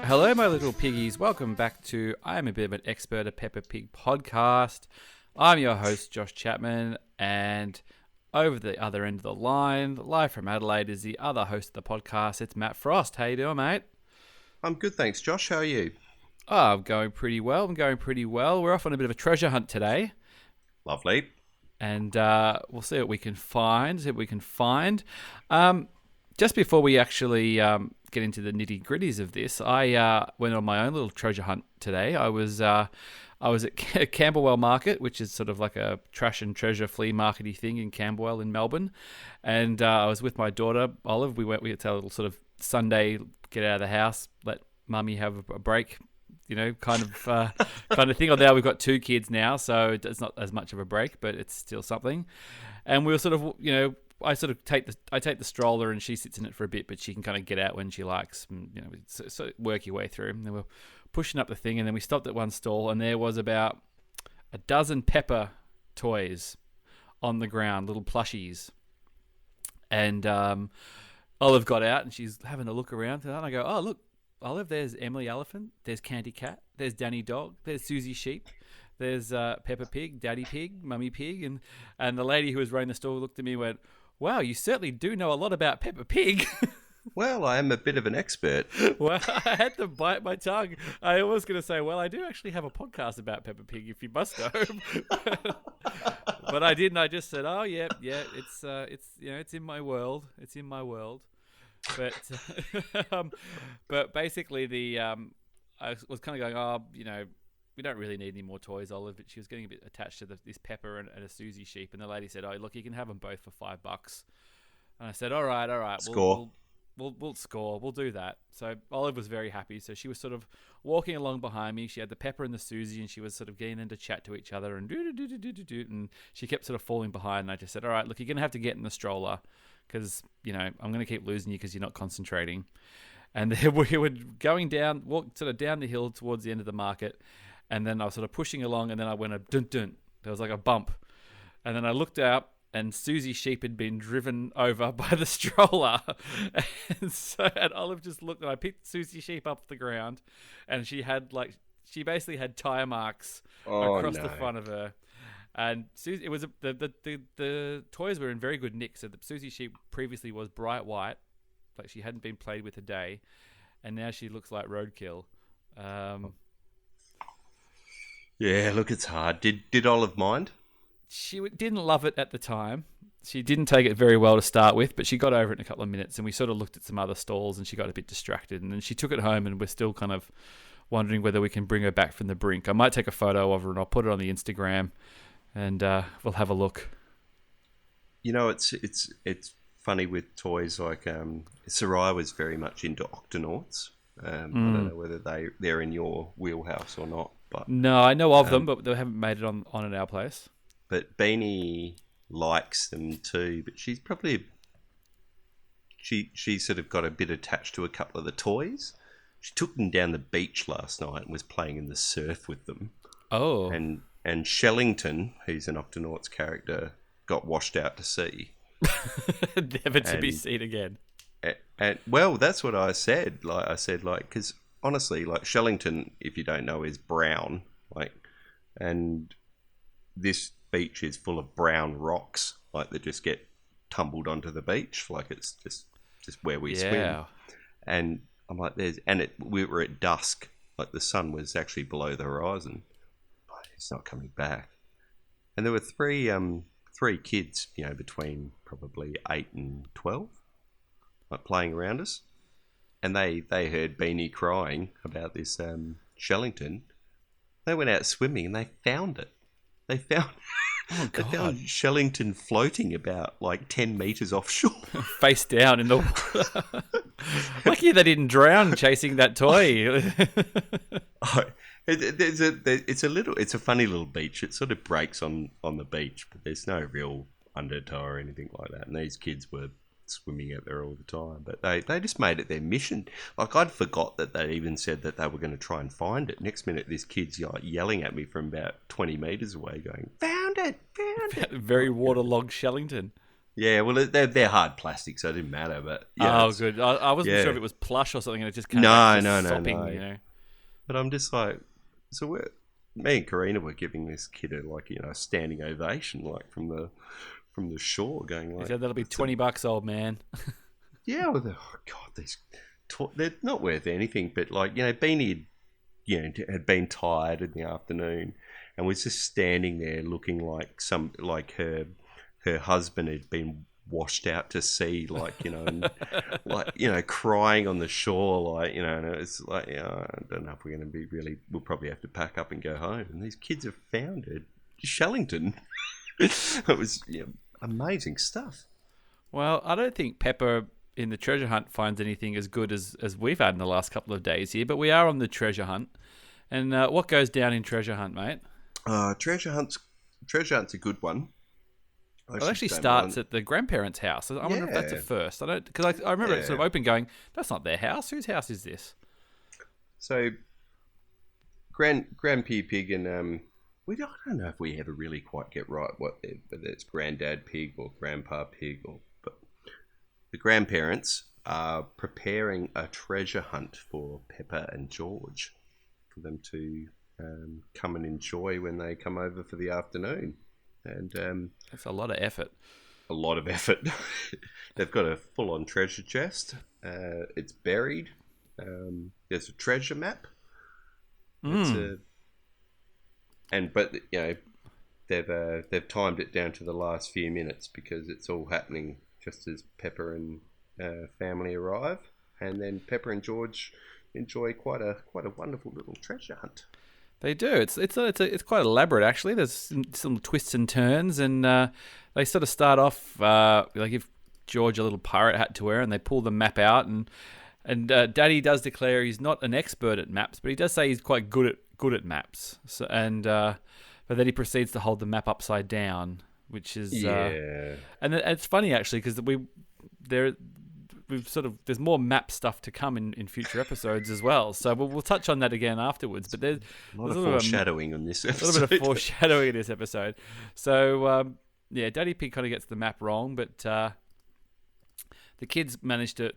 Hello, my little piggies. Welcome back to I Am a Bit of an Expert, a Peppa Pig podcast. I'm your host, Josh Chapman, and over the other end of the line, live from Adelaide, is the other host of the podcast. It's Matt Frost. How you doing, mate? I'm good, thanks, Josh. How are you? Oh, I'm going pretty well. We're off on a bit of a treasure hunt today, Lovely. and we'll see what we can find. Just before we actually get into the nitty gritties of this, I went on my own little treasure hunt today. I was at Camberwell Market, which is sort of like a trash and treasure flea markety thing in Camberwell in Melbourne, and I was with my daughter Olive. We had a little sort of Sunday get out of the house, let mummy have a break, kind of thing. Although we've got two kids now, so it's not as much of a break, but it's still something. And we were sort of, I take the stroller and she sits in it for a bit, but she can kind of get out when she likes. And, so work your way through. And then we're pushing up the thing, and then we stopped at one stall, and there was about a dozen Peppa toys on the ground, little plushies. And Olive got out, and she's having a look around, and I go, "Oh, look, Olive, there's Emily Elephant, there's Candy Cat, there's Danny Dog, there's Susie Sheep. There's Peppa Pig, Daddy Pig, Mummy Pig," and the lady who was running the store looked at me and went, "Wow, you certainly do know a lot about Peppa Pig." Well, I am a bit of an expert. Well, I had to bite my tongue. I was going to say, well, I do actually have a podcast about Peppa Pig, if you must know. But I didn't. I just said, "Oh, yeah, it's in my world. It's in my world." But but basically, I was kind of going, we don't really need any more toys, Olive. But she was getting a bit attached to this Pepper and a Susie Sheep, and the lady said, "Oh, look, you can have them both for $5." And I said, "All right, Score. We'll score. We'll do that." So Olive was very happy. So she was sort of walking along behind me. She had the Pepper and the Susie, and she was sort of getting them to chat to each other and do. And she kept sort of falling behind. And I just said, "All right, look, you're gonna have to get in the stroller because I'm gonna keep losing you because you're not concentrating." And then we were going down the hill towards the end of the market. And then I was sort of pushing along, and then I went a dun-dun. There was like a bump. And then I looked out, and Susie Sheep had been driven over by the stroller. And Olive just looked, and I picked Susie Sheep up the ground, and she basically had tire marks across the front of her. And Susie, it was the toys were in very good nick. So the Susie Sheep previously was bright white, like she hadn't been played with a day, and now she looks like roadkill. Yeah, look, it's hard. Did Olive mind? She didn't love it at the time. She didn't take it very well to start with, but she got over it in a couple of minutes, and we sort of looked at some other stalls, and she got a bit distracted, and then she took it home, and we're still kind of wondering whether we can bring her back from the brink. I might take a photo of her, and I'll put it on the Instagram, and we'll have a look. It's funny with toys like Sarai was very much into Octonauts. I don't know whether they're in your wheelhouse or not. But no, I know of them, but they haven't made it on at our place. But Beanie likes them too, but she's probably she sort of got a bit attached to a couple of the toys. She took them down the beach last night and was playing in the surf with them. Oh. And Shellington, who's an Octonauts character, got washed out to sea. Never to be seen again. And well, that's what I said. Because honestly, like Shellington, if you don't know, is brown. And this beach is full of brown rocks, that just get tumbled onto the beach, it's just where we swim. And I'm like, we were at dusk, the sun was actually below the horizon. It's not coming back. And there were three kids, between probably 8 and 12, playing around us, and they heard Beanie crying about this Shellington. They went out swimming and they found it. They found Shellington floating about 10 meters offshore, face down in the water. Lucky they didn't drown chasing that toy. It's a funny little beach. It sort of breaks on the beach, but there's no real undertow or anything like that. And these kids were swimming out there all the time, but they just made it their mission. I'd forgot that they even said that they were going to try and find it. Next minute, this kid's yelling at me from about 20 meters away, going, "Found it!" Very waterlogged Shellington. Yeah, well, they're hard plastic, so it didn't matter. But yeah, Oh, good. I wasn't sure yeah. if it was plush or something, and it just came back No, just no, no, sopping. no. But I'm just like, so me and Karina were giving this kid a standing ovation, like from the shore, going He like, said that'll be $20, old man. yeah, well, oh god, they're not worth anything. But like Beanie, had been tired in the afternoon, and was just standing there looking like her husband had been washed out to sea, and crying on the shore, and it's like, I don't know if we're going to be we'll probably have to pack up and go home. And these kids have found it, Shellington. It was amazing stuff. Well, I don't think Pepper in the treasure hunt finds anything as good as we've had in the last couple of days here, but we are on the treasure hunt. And what goes down in treasure hunt, mate? Treasure hunt's a good one. It actually starts at the grandparents' house. I wonder if that's a first. Because I remember it sort of open going, that's not their house. Whose house is this? So, Grandpa Pig and I don't know if we ever really quite get right whether it's Granddad Pig or Grandpa Pig, but the grandparents are preparing a treasure hunt for Pepper and George for them to come and enjoy when they come over for the afternoon. And that's a lot of effort. A lot of effort. They've got a full-on treasure chest. It's buried. There's a treasure map. But they've timed it down to the last few minutes because it's all happening just as Pepper and family arrive, and then Pepper and George enjoy quite a wonderful little treasure hunt. They do. It's quite elaborate actually. There's some twists and turns, and they sort of start off like give George a little pirate hat to wear, and they pull the map out, and Daddy does declare he's not an expert at maps, but he does say he's quite good at maps. So but then he proceeds to hold the map upside down, which is and it's funny actually because there's more map stuff to come in future episodes as well. So we'll touch on that again afterwards. But there's a lot of foreshadowing on this episode. A little bit of foreshadowing in this episode. So Daddy Pig kind of gets the map wrong, but the kids manage to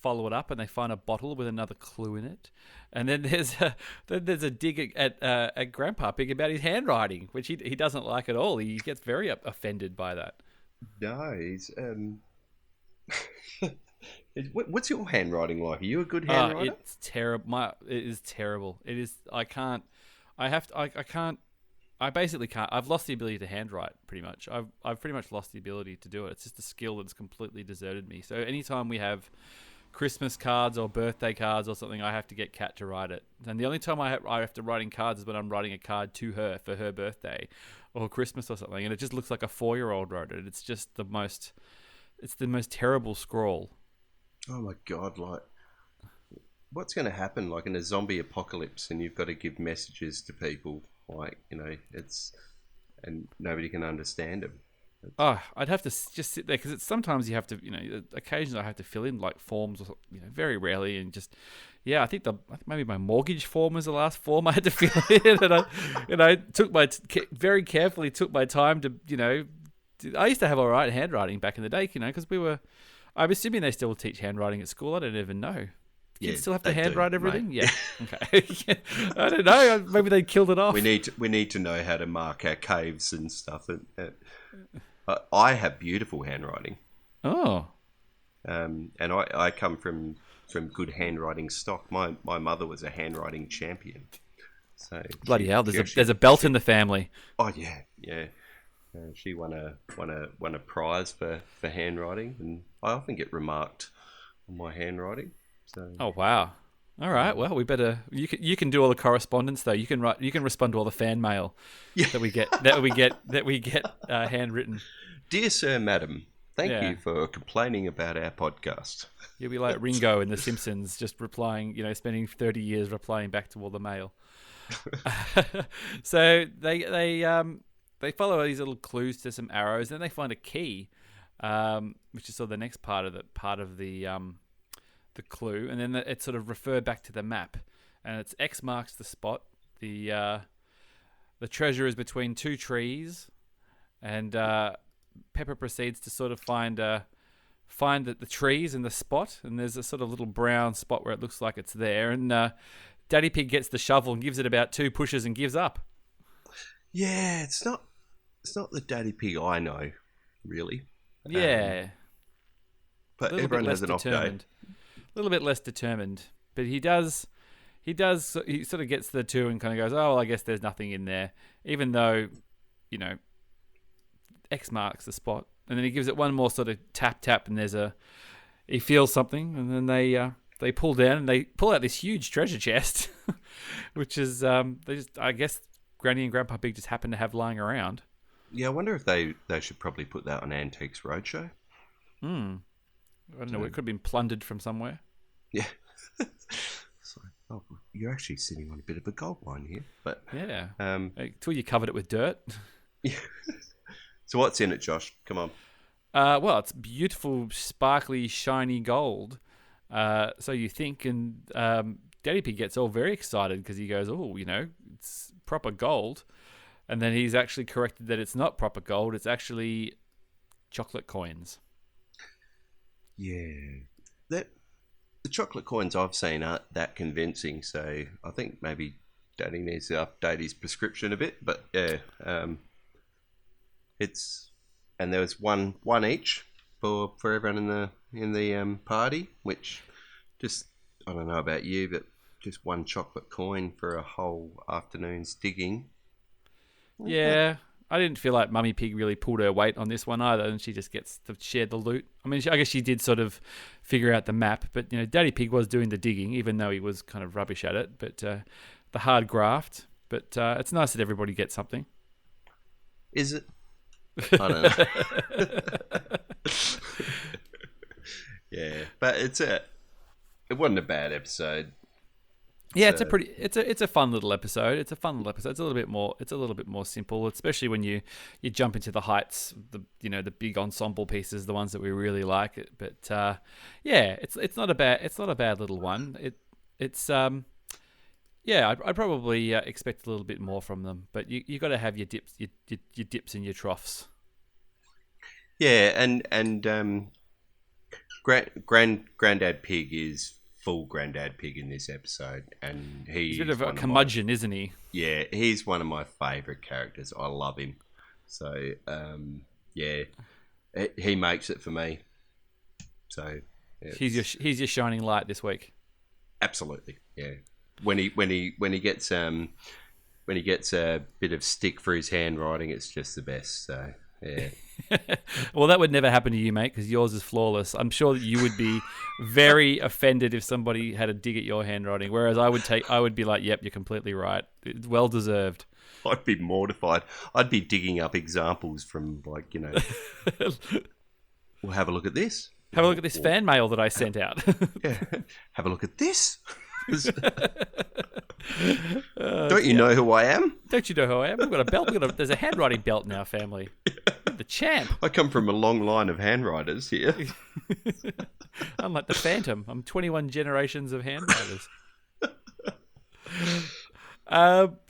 follow it up, and they find a bottle with another clue in it. And then there's a dig at Grandpa Pig about his handwriting, which he doesn't like at all. He gets very offended by that. No, he's what's your handwriting like? Are you a good handwriter? It's terrible. It is terrible. It is. I can't. I basically can't. I've lost the ability to handwrite pretty much. I've pretty much lost the ability to do it. It's just a skill that's completely deserted me. So anytime we have Christmas cards or birthday cards or something, I have to get Kat to write it. And the only time I have to write in cards is when I'm writing a card to her for her birthday or Christmas or something, and it just looks like a 4-year-old wrote it. It's just the most terrible scrawl. Oh my god! Like, what's going to happen? Like in a zombie apocalypse, and you've got to give messages to people, and nobody can understand them. Oh, I'd have to just sit there because sometimes you have to, occasionally I have to fill in like forms, or very rarely, and just, I think maybe my mortgage form was the last form I had to fill in, and I took very carefully took my time to, I used to have all right handwriting back in the day, because I'm assuming they still teach handwriting at school. I don't even know. Kids still have to handwrite everything? Mate. Yeah. Okay. I don't know. Maybe they killed it off. We need to know how to mark our caves and stuff. I have beautiful handwriting. Oh. And I come from good handwriting stock. My mother was a handwriting champion. So bloody hell! There's a belt in the family. Oh yeah. She won a prize for handwriting, and I often get remarked on my handwriting. So. Oh wow! All right, well we better. You can do all the correspondence though. You can respond to all the fan mail that we get handwritten. Dear Sir, Madam, thank you for complaining about our podcast. You'll be like Ringo in The Simpsons, just replying. Spending 30 years replying back to all the mail. So they follow these little clues to some arrows, then they find a key, which is sort of the next part of the clue, and then it sort of refer back to the map, and it's X marks the spot. The treasure is between two trees, and Pepper proceeds to sort of find the trees and the spot, and there's a sort of little brown spot where it looks like it's there, and Daddy Pig gets the shovel and gives it about 2 pushes and gives up. Yeah, it's not the Daddy Pig I know, really. Yeah. But everyone has an off day. A little bit less determined, but he sort of gets the 2 and kind of goes, oh, well, I guess there's nothing in there, even though, X marks the spot. And then he gives it one more sort of tap, and he feels something, and then they pull down and they pull out this huge treasure chest, which is I guess Granny and Grandpa Pig just happen to have lying around. Yeah, I wonder if they should probably put that on Antiques Roadshow. I don't know. It could have been plundered from somewhere. Yeah. You're actually sitting on a bit of a gold mine here, but yeah. Until you covered it with dirt. Yeah. So what's in it, Josh? Come on. Well, it's beautiful, sparkly, shiny gold. So you think, and Daddy Pig gets all very excited because he goes, "Oh, it's proper gold," and then he's actually corrected that it's not proper gold; it's actually chocolate coins. Yeah, the chocolate coins I've seen aren't that convincing. So I think maybe Daddy needs to update his prescription a bit. But yeah, and there was one each for everyone in the party, which just, I don't know about you, but just one chocolate coin for a whole afternoon's digging. Yeah, I didn't feel like Mummy Pig really pulled her weight on this one either, and she just gets to share the loot. I mean, I guess she did sort of figure out the map, but Daddy Pig was doing the digging, even though he was kind of rubbish at it. But the hard graft. But it's nice that everybody gets something. Is it? I don't know. Yeah, but it wasn't a bad episode. Yeah, it's a fun little episode. It's a little bit more simple, especially when you jump into the heights, the big ensemble pieces, the ones that we really like. But yeah, it's not a bad little one. I'd probably expect a little bit more from them, but you got to have your dips and your troughs. Yeah, and Granddad Pig is full Granddad Pig in this episode, and he's a bit of a curmudgeon, isn't he? Yeah, he's one of my favourite characters. I love him. So yeah, he makes it for me. So yeah, he's your shining light this week. Absolutely, yeah. When he gets a bit of stick for his handwriting, it's just the best. So yeah. Well, that would never happen to you, mate, because yours is flawless. I'm sure that you would be very offended if somebody had a dig at your handwriting, whereas I would be like, yep, you're completely right. It's well deserved. I'd be mortified. I'd be digging up examples from, like, well, have a look at this. Have a look at this fan mail that I sent out. Yeah. Have a look at this. Don't you know who I am? Don't you know who I am? We've got a belt. There's a handwriting belt in our family. The champ. I come from a long line of handwriters here. I'm like the Phantom. I'm 21 generations of handwriters.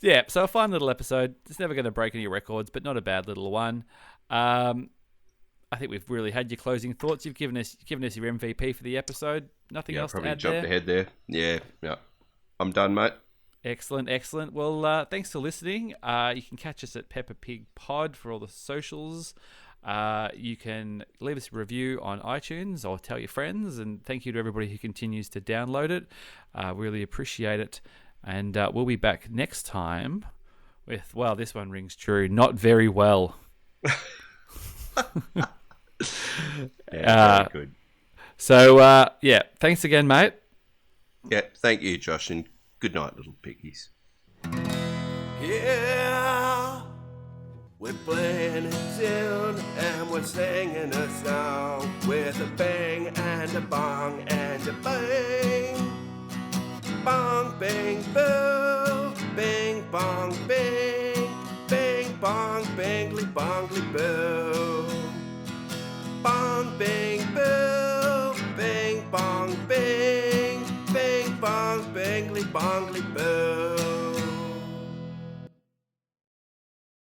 Yeah, so a fun little episode. It's never going to break any records, but not a bad little one. I think we've really had your closing thoughts. You've given us your MVP for the episode. Nothing else to add there? Probably jumped ahead there. Yeah. I'm done, mate. Excellent. Well, thanks for listening. You can catch us at Peppa Pig Pod for all the socials. You can leave us a review on iTunes or tell your friends. And thank you to everybody who continues to download it. Really appreciate it. And we'll be back next time with, well, this one rings true. Not very well. Very good. So, thanks again, mate. Yeah, thank you, Josh, and good night, little piggies. Yeah, we're playing a tune and we're singing a song with a bang and a bong and a bang. Bong, bang, boo, bing, bong, bing, bing, bong, bingly, bongly, boo. Bong, bing, boo, bing, bong, bing, bing, bong, bingly, bongly, boo.